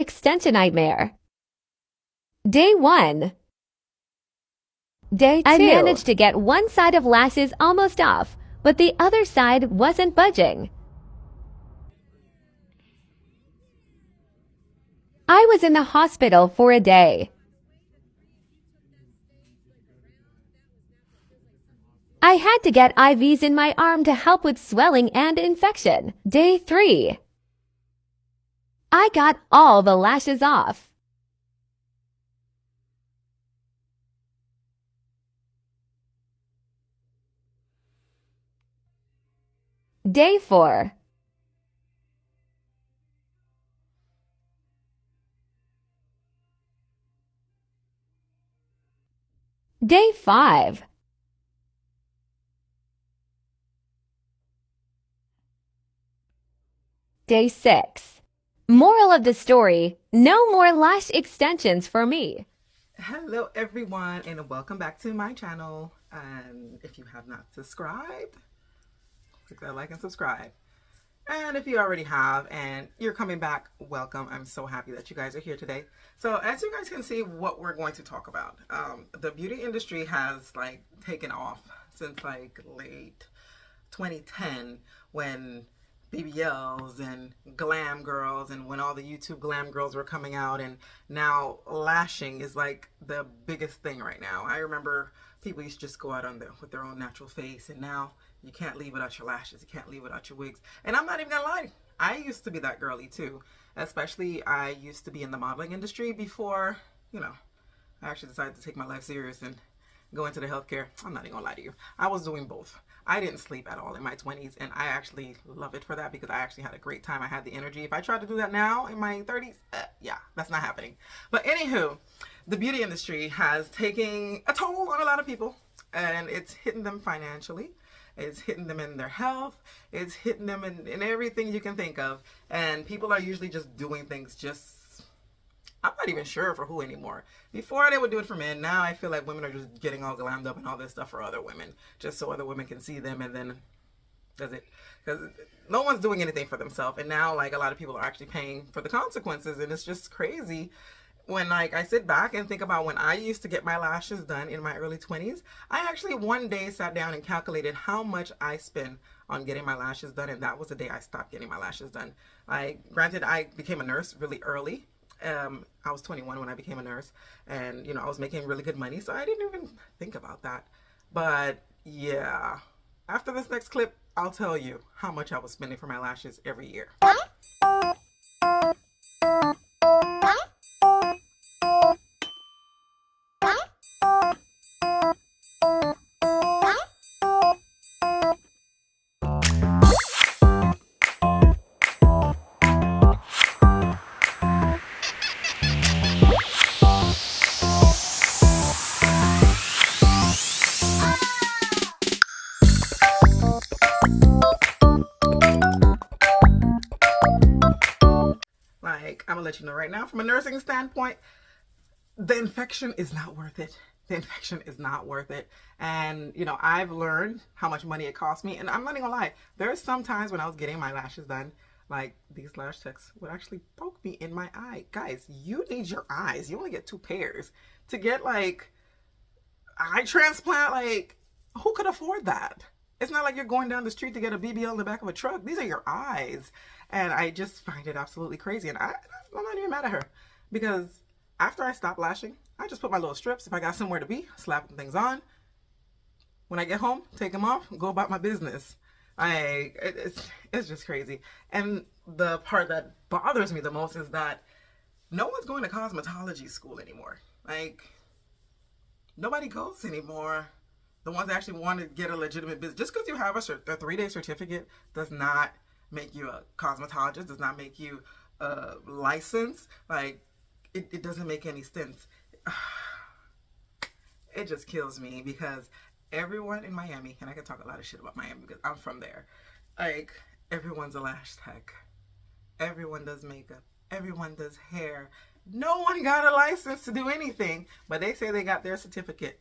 Extension nightmare. Day 1. Day 2. I managed to get one side of lashes almost off, but the other side wasn't budging. I was in the hospital for a day. I had to get IVs in my arm to help with swelling and infection. Day 3. I got all the lashes off. Day 4. Day 5. Day 6. Moral of the story, no more lash extensions for me. Hello everyone and welcome back to my channel. If you have not subscribed, click that like and subscribe. And if you already have and you're coming back, welcome. I'm so happy that you guys are here today. So as you guys can see, what we're going to talk about, the beauty industry has like taken off since like late 2010 when BBLs and glam girls and when all the YouTube glam girls were coming out, and now lashing is like the biggest thing right now. I remember people used to just go out on with their own natural face, and now you can't leave without your lashes, you can't leave without your wigs. And I'm not even gonna lie, I used to be that girly too. Especially I used to be in the modeling industry before, you know, I actually decided to take my life serious and go into the healthcare. I'm not even gonna lie to you, I was doing both. I didn't sleep at all in my 20s, and I actually love it for that because I actually had a great time. I had the energy. If I tried to do that now in my 30s, yeah, that's not happening. But anywho, the beauty industry has taken a toll on a lot of people, and it's hitting them financially. It's hitting them in their health. It's hitting them in everything you can think of. And people are usually just doing things just, I'm not even sure for who anymore. Before they would do it for men. Now I feel like women are just getting all glammed up and all this stuff for other women, just so other women can see them, and then does it, because no one's doing anything for themselves. And now like a lot of people are actually paying for the consequences, and it's just crazy when like I sit back and think about when I used to get my lashes done in my early 20s. I actually one day sat down and calculated how much I spent on getting my lashes done, and that was the day I stopped getting my lashes done. Granted, I became a nurse really early. I was 21 when I became a nurse, and you know, I was making really good money, so I didn't even think about that. But yeah, after this next clip, I'll tell you how much I was spending for my lashes every year. Like, I'm gonna let you know right now, from a nursing standpoint, the infection is not worth it. The infection is not worth it. And you know, I've learned how much money it cost me, and I'm not even gonna lie, there's some times when I was getting my lashes done, like these lash techs would actually poke me in my eye. Guys, you need your eyes, you only get 2 pairs to get like eye transplant. Like, who could afford that? It's not like you're going down the street to get a BBL in the back of a truck. These are your eyes. And I just find it absolutely crazy. And I'm not even mad at her, because after I stopped lashing, I just put my little strips. If I got somewhere to be, slap things on. When I get home, take them off, go about my business. It's just crazy. And the part that bothers me the most is that no one's going to cosmetology school anymore. Like, nobody goes anymore. The ones that actually want to get a legitimate business. Just because you have a 3-day certificate does not make you a cosmetologist, does not make you licensed. Like, it doesn't make any sense. It just kills me, because everyone in Miami, and I can talk a lot of shit about Miami because I'm from there, like, everyone's a lash tech. Everyone does makeup. Everyone does hair. No one got a license to do anything, but they say they got their certificate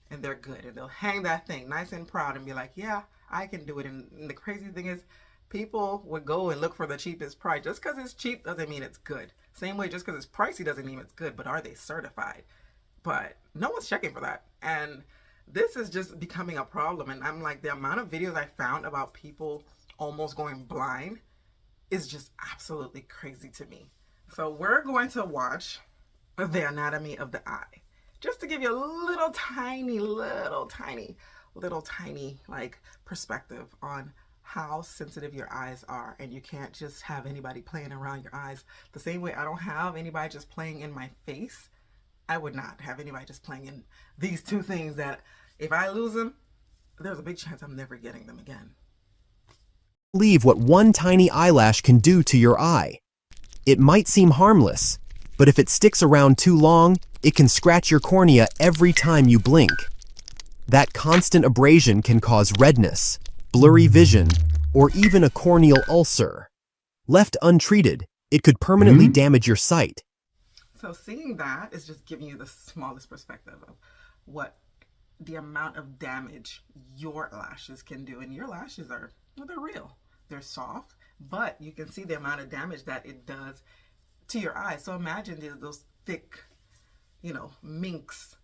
and they're good, and they'll hang that thing nice and proud and be like, yeah, I can do it. And the crazy thing is, People would go and look for the cheapest price. Just because it's cheap doesn't mean it's good. Same way, just because it's pricey doesn't mean it's good, but are they certified? But no one's checking for that. And this is just becoming a problem. And I'm like, the amount of videos I found about people almost going blind is just absolutely crazy to me. So we're going to watch the anatomy of the eye, just to give you a little tiny like perspective on how sensitive your eyes are. And you can't just have anybody playing around your eyes the same way I don't have anybody just playing in my face. I would not have anybody just playing in these two things that if I lose them, there's a big chance I'm never getting them again. Believe what one tiny eyelash can do to your eye. It might seem harmless, but if it sticks around too long, it can scratch your cornea every time you blink. That constant abrasion can cause redness, blurry vision, or even a corneal ulcer. Left untreated, it could permanently damage your sight. So seeing that is just giving you the smallest perspective of what the amount of damage your lashes can do. And your lashes are, well, they're real. They're soft, but you can see the amount of damage that it does to your eyes. So imagine those thick, minks.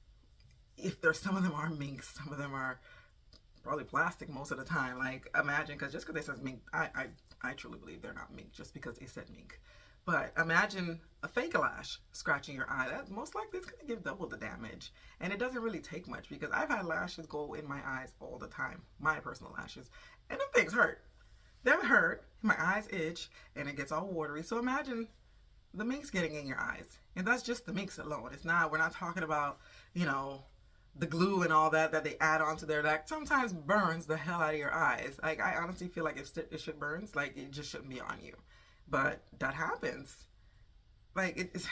If there's, some of them are minks, some of them are probably plastic most of the time. Like, imagine, because just because they says mink, I truly believe they're not mink just because they said mink. But imagine a fake lash scratching your eye. That most likely it's going to give double the damage. And it doesn't really take much, because I've had lashes go in my eyes all the time, my personal lashes, and them things hurt. Them hurt, my eyes itch, and it gets all watery. So imagine the minks getting in your eyes. And that's just the minks alone. It's not, we're not talking about, the glue and all that they add onto there that sometimes burns the hell out of your eyes. Like, I honestly feel like if it should burns, like, it just shouldn't be on you. But that happens. Like, it's,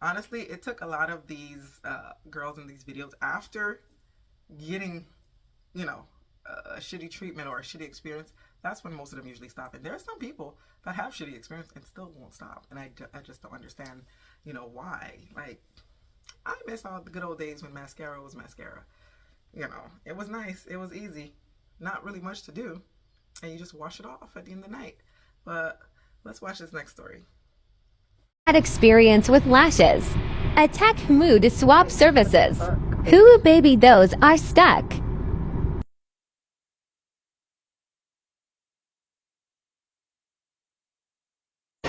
honestly, it took a lot of these girls in these videos after getting, a shitty treatment or a shitty experience. That's when most of them usually stop. And there are some people that have shitty experience and still won't stop. And I just don't understand, why. Like, I miss all the good old days when mascara was mascara. It was nice. It was easy. Not really much to do. And you just wash it off at the end of the night. But let's watch this next story. Bad experience with lashes. Attack mood swap services. Who baby those are stuck.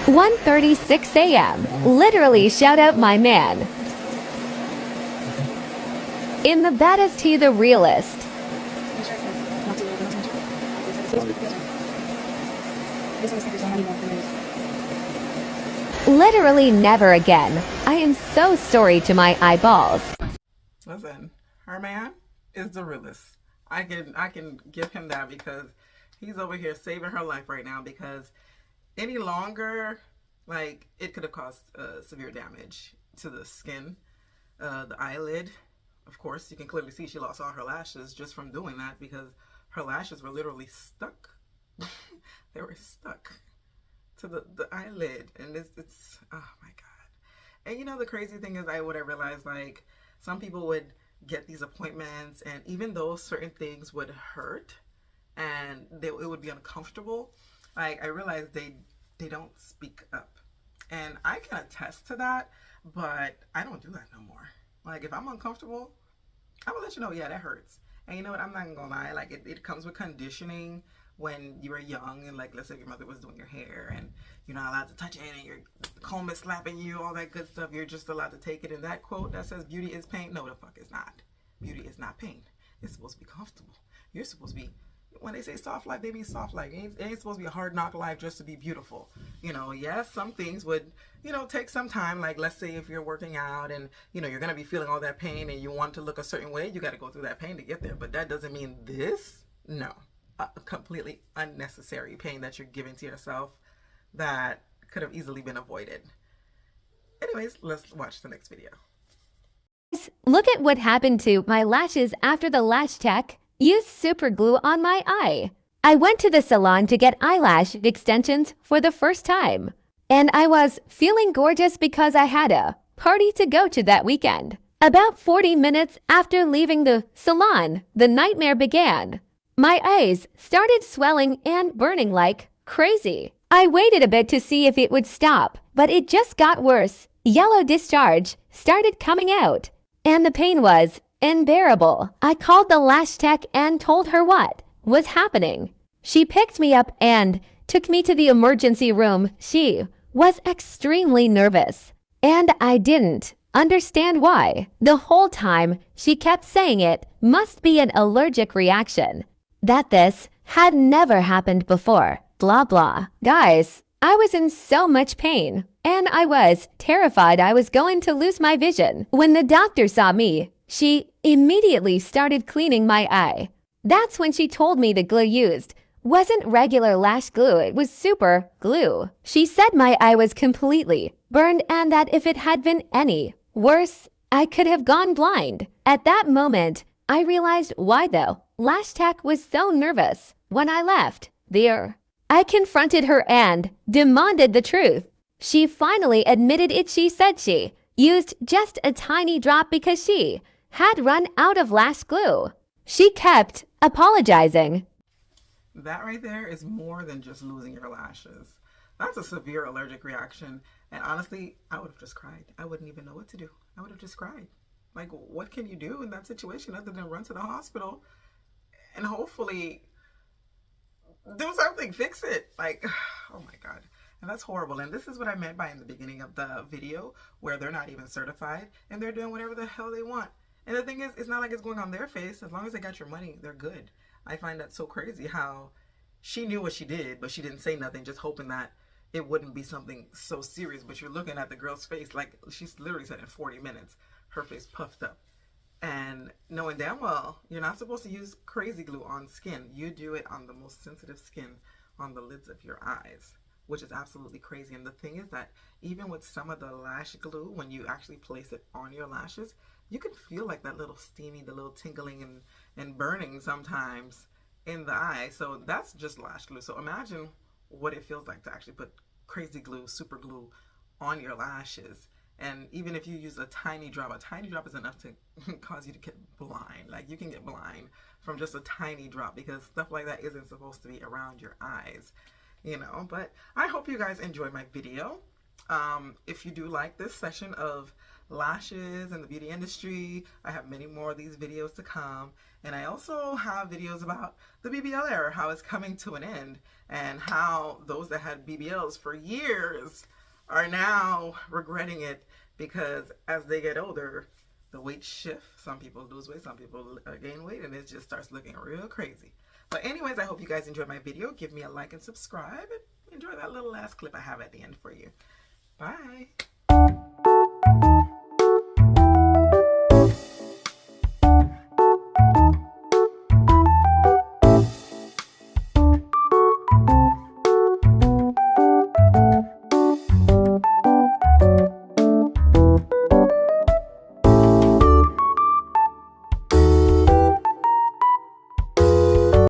"1:36 a.m. Literally shout out my man. In the baddest he the realist. Literally never again. I am so sorry to my eyeballs." Listen, her man is the realest. I can give him that, because he's over here saving her life right now, because any longer, like, it could have caused severe damage to the skin, the eyelid. Of course, you can clearly see she lost all her lashes just from doing that, because her lashes were literally stuck. They were stuck to the eyelid. And it's oh my God. And the crazy thing is, I realized, like, some people would get these appointments, and even though certain things would hurt and it would be uncomfortable, like, I realized they don't speak up. And I can attest to that, but I don't do that no more. Like, if I'm uncomfortable, I'm gonna let you know, yeah, that hurts. And you know what, I'm not gonna lie, like, it comes with conditioning when you were young, and, like, let's say your mother was doing your hair and you're not allowed to touch it, and your comb is slapping you, all that good stuff, you're just allowed to take it. And that quote that says beauty is pain, no, the fuck it's not. Beauty is not pain. It's supposed to be comfortable. You're supposed to be, when they say soft life, they mean soft life. It ain't supposed to be a hard knock life just to be beautiful. Yes, some things would, take some time. Like, let's say if you're working out and, you're going to be feeling all that pain and you want to look a certain way, you got to go through that pain to get there. But that doesn't mean this. No. A completely unnecessary pain that you're giving to yourself that could have easily been avoided. Anyways, let's watch the next video. Look at what happened to my lashes after the lash tech used super glue on my eye. I went to the salon to get eyelash extensions for the first time, and I was feeling gorgeous because I had a party to go to that weekend. About 40 minutes after leaving the salon, the nightmare began. My eyes started swelling and burning like crazy. I waited a bit to see if it would stop, but it just got worse. Yellow discharge started coming out, and the pain was unbearable. I called the lash tech and told her what was happening. She picked me up and took me to the emergency room. She was extremely nervous, and I didn't understand why. The whole time, she kept saying it must be an allergic reaction, that this had never happened before, blah blah. Guys, I was in so much pain, and I was terrified I was going to lose my vision. When the doctor saw me, she immediately started cleaning my eye. That's when she told me the glue used wasn't regular lash glue, it was super glue. She said my eye was completely burned and that if it had been any worse, I could have gone blind. At that moment, I realized why though. Lash Tech was so nervous when I left there. I confronted her and demanded the truth. She finally admitted it. She said she used just a tiny drop because she had run out of lash glue. She kept apologizing. That right there is more than just losing your lashes. That's a severe allergic reaction. And honestly, I would have just cried. I wouldn't even know what to do. I would have just cried. Like, what can you do in that situation other than run to the hospital and hopefully do something, fix it? Like, oh my God. And that's horrible. And this is what I meant by in the beginning of the video, where they're not even certified and they're doing whatever the hell they want. And the thing is, it's not like it's going on their face. As long as they got your money, they're good. I find that so crazy how she knew what she did, but she didn't say nothing, just hoping that it wouldn't be something so serious. But you're looking at the girl's face, like she's literally said in 40 minutes, her face puffed up. And knowing damn well, you're not supposed to use crazy glue on skin. You do it on the most sensitive skin, on the lids of your eyes, which is absolutely crazy. And the thing is that even with some of the lash glue, when you actually place it on your lashes, you can feel like that little steamy, the little tingling and burning sometimes in the eye. So that's just lash glue. So imagine what it feels like to actually put crazy glue, super glue on your lashes. And even if you use a tiny drop is enough to cause you to get blind. Like, you can get blind from just a tiny drop because stuff like that isn't supposed to be around your eyes, you know. But I hope you guys enjoyed my video. If you do like this session of lashes and the beauty industry, I have many more of these videos to come. And I also have videos about the BBL era, how it's coming to an end, and how those that had BBLs for years are now regretting it because as they get older, the weight shift. Some people lose weight, some people gain weight, and it just starts looking real crazy. But anyways, I hope you guys enjoyed my video. Give me a like and subscribe, and enjoy that little last clip I have at the end for you. Bye.